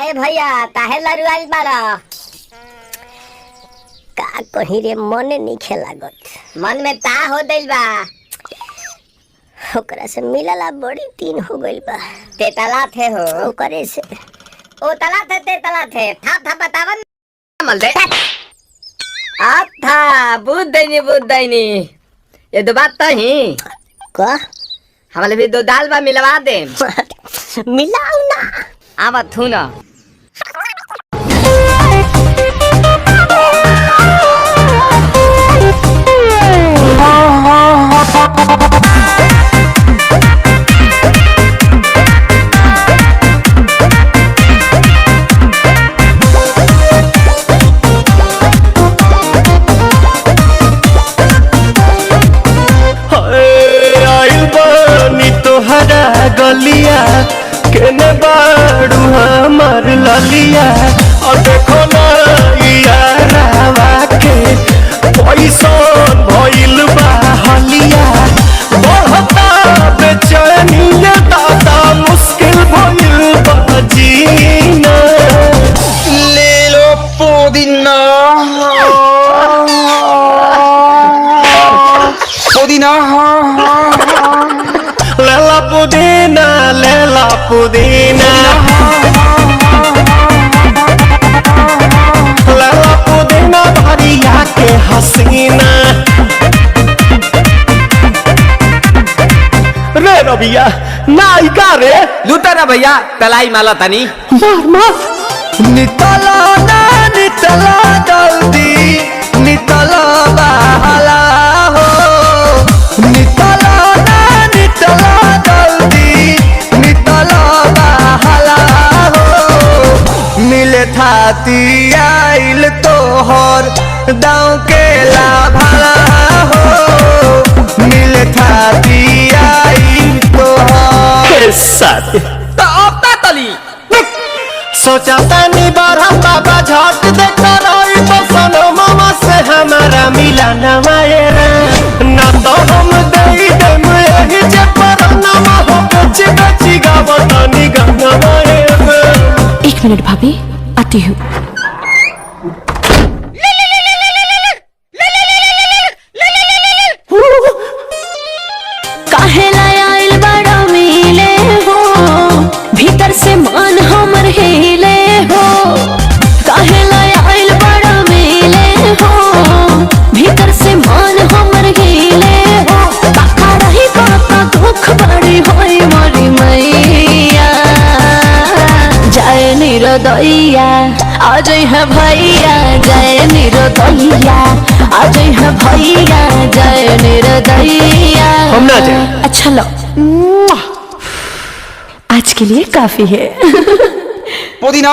काहे भैया काहे लरुआल बारा? का कहीं रे मन नहीं खेलागत। मन में ता हो दिल बा, ओकरा से मिलला बड़ी दिन हो गइल बा। ते तला थे हो ओकरे से। ओ तला थे ते तला थे था बतावन मल दे। था बुद्धाइनी ये दो बात तो ही का हमारे भी दो दाल बा मिलवा दे। मिलाऊ ना आवा थू ना। गलिया केने बाड़ू हमार ललिया और देखो ना यारावा के पैसन भइल बा हलिया बढ़ता बेचैनिया दादा मुश्किल भइल बा जीना। ले लो पुदीना पुदीना लेला पुदीना लेला पुदीना लेला पुदीना भरिया के हसीना। रे रबिया नायिका रे लूटा ना भैया तलाई माला तनी मार मार नितला ना नितला जल्दी नितला बहला हो नितला ना नितला जल्दी नितला बहला हो मिले थाती आइल तोहर दाँव के लाभला हो मिले थाती आइल तोहर साथ सोचा तनी बार हम बाबा झट देखा रही बसन मामा से हमारा मिला न मायरा ना तो हम दे देम यही जे पर नामा हो बची बची गावतनी गंगा मायरा। 1 मिनट भाभी आती हूँ। काहे लायल बड़ा मिले हो भीतर से मन हमर हिले हो। काहे लायल बड़ा मिले हो भीतर से मन हमर हिले हो। काका रही काका दुख बड़ी होई मोरी मैया जय निरोदैया आज है भैया जय निरोदैया आज है भैया जय निरोदैया। हम ना जाए। अच्छा लो आज के लिए काफी है। पुदीना